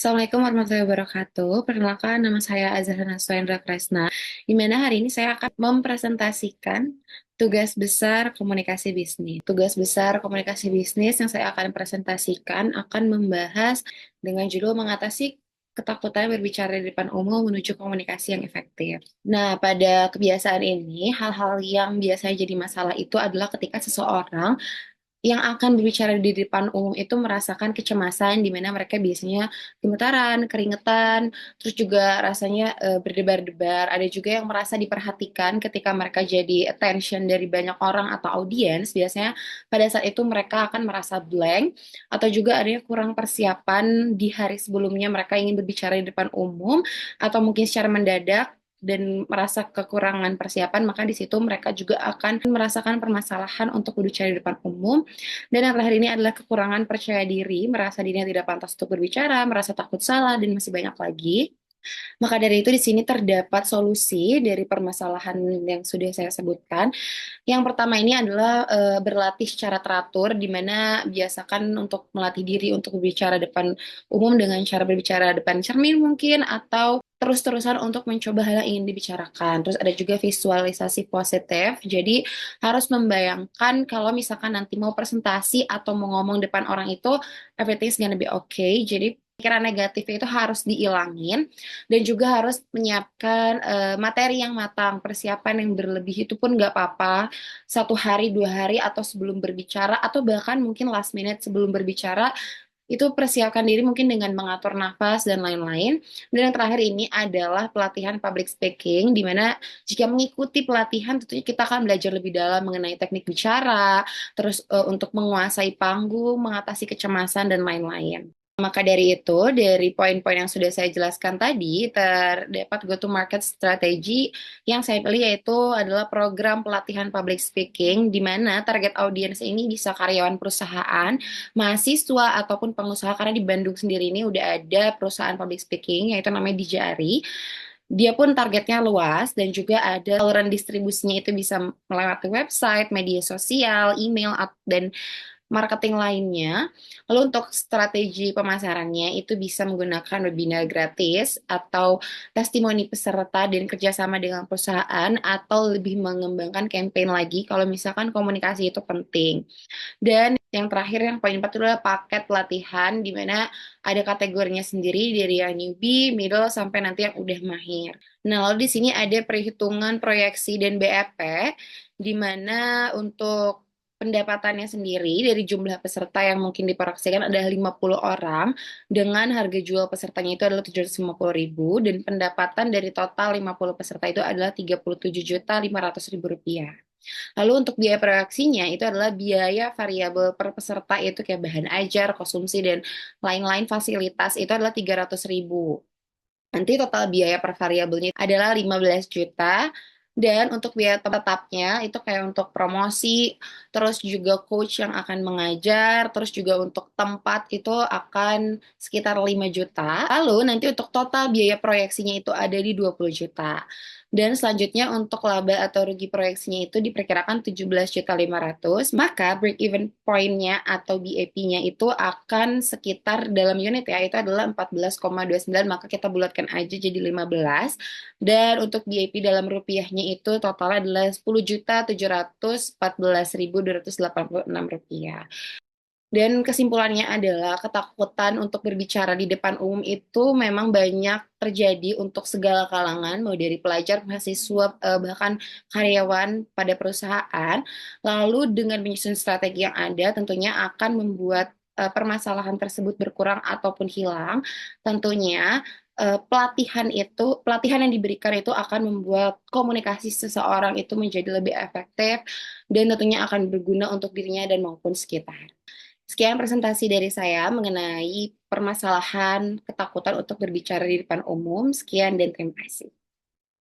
Assalamualaikum warahmatullahi wabarakatuh. Perkenalkan, nama saya Azhar Naswendra Kresna, di mana hari ini saya akan mempresentasikan tugas besar komunikasi bisnis. Tugas besar komunikasi bisnis yang saya akan presentasikan akan membahas dengan judul mengatasi ketakutan berbicara di depan umum menuju komunikasi yang efektif. Nah, pada kebiasaan ini, hal-hal yang biasanya jadi masalah itu adalah ketika seseorang yang akan berbicara di depan umum itu merasakan kecemasan di mana mereka biasanya gemetaran, keringetan, terus juga rasanya berdebar-debar. Ada juga yang merasa diperhatikan ketika mereka jadi attention dari banyak orang atau audiens. Biasanya pada saat itu mereka akan merasa blank atau juga ada yang kurang persiapan di hari sebelumnya mereka ingin berbicara di depan umum atau mungkin secara mendadak dan merasa kekurangan persiapan, maka di situ mereka juga akan merasakan permasalahan untuk berbicara di depan umum. Dan yang terakhir ini adalah kekurangan percaya diri, merasa dirinya tidak pantas untuk berbicara, merasa takut salah, dan masih banyak lagi. Maka dari itu di sini terdapat solusi dari permasalahan yang sudah saya sebutkan. Yang pertama ini adalah berlatih secara teratur, di mana biasakan untuk melatih diri untuk berbicara depan umum dengan cara berbicara depan cermin mungkin, atau terus-terusan untuk mencoba hal yang ingin dibicarakan. Terus ada juga visualisasi positif, jadi harus membayangkan kalau misalkan nanti mau presentasi atau mau ngomong depan orang itu, everything's gonna be okay. Jadi pikiran negatif itu harus diilangin dan juga harus menyiapkan materi yang matang, persiapan yang berlebih itu pun nggak apa-apa, 1 hari, 2 hari, atau sebelum berbicara, atau bahkan mungkin last minute sebelum berbicara, itu persiapkan diri mungkin dengan mengatur nafas dan lain-lain. Dan yang terakhir ini adalah pelatihan public speaking, di mana jika mengikuti pelatihan tentunya kita akan belajar lebih dalam mengenai teknik bicara, terus untuk menguasai panggung, mengatasi kecemasan, dan lain-lain. Maka dari itu, dari poin-poin yang sudah saya jelaskan tadi, terdapat go-to-market strategi yang saya pilih yaitu adalah program pelatihan public speaking, di mana target audiens ini bisa karyawan perusahaan, mahasiswa, ataupun pengusaha, karena di Bandung sendiri ini udah ada perusahaan public speaking, yaitu namanya Dijari. Dia pun targetnya luas dan juga ada saluran distribusinya itu bisa melewati website, media sosial, email, dan marketing lainnya. Lalu untuk strategi pemasarannya itu bisa menggunakan webinar gratis atau testimoni peserta dan kerjasama dengan perusahaan atau lebih mengembangkan campaign lagi kalau misalkan komunikasi itu penting. Dan yang terakhir yang poin 4 itu adalah paket pelatihan di mana ada kategorinya sendiri dari yang newbie, middle, sampai nanti yang udah mahir. Nah, lalu di sini ada perhitungan proyeksi dan BEP, di mana untuk pendapatannya sendiri dari jumlah peserta yang mungkin diproyeksikan adalah 50 orang dengan harga jual pesertanya itu adalah 750.000 dan pendapatan dari total 50 peserta itu adalah 37.500.000 rupiah. Lalu untuk biaya proyeksinya itu adalah biaya variabel per peserta itu kayak bahan ajar, konsumsi, dan lain-lain fasilitas itu adalah 300.000. Nanti total biaya per variabelnya adalah 15 juta. Dan untuk biaya tetapnya itu kayak untuk promosi, terus juga coach yang akan mengajar, terus juga untuk tempat itu akan sekitar 5 juta. Lalu nanti untuk total biaya proyeksinya itu ada di 20 juta. Dan selanjutnya untuk laba atau rugi proyeksinya itu diperkirakan 17.500.000. Maka break even point-nya atau BEP-nya itu akan sekitar dalam unit ya, itu adalah 14,29, maka kita bulatkan aja jadi 15. Dan untuk BEP dalam rupiahnya itu totalnya adalah 10.714.286 rupiah. Dan kesimpulannya adalah ketakutan untuk berbicara di depan umum itu memang banyak terjadi untuk segala kalangan, mau dari pelajar, mahasiswa, bahkan karyawan pada perusahaan. Lalu dengan menyusun strategi yang ada, tentunya akan membuat permasalahan tersebut berkurang ataupun hilang. Tentunya pelatihan yang diberikan itu akan membuat komunikasi seseorang itu menjadi lebih efektif dan tentunya akan berguna untuk dirinya dan maupun sekitar. Sekian presentasi dari saya mengenai permasalahan ketakutan untuk berbicara di depan umum. Sekian dan terima kasih.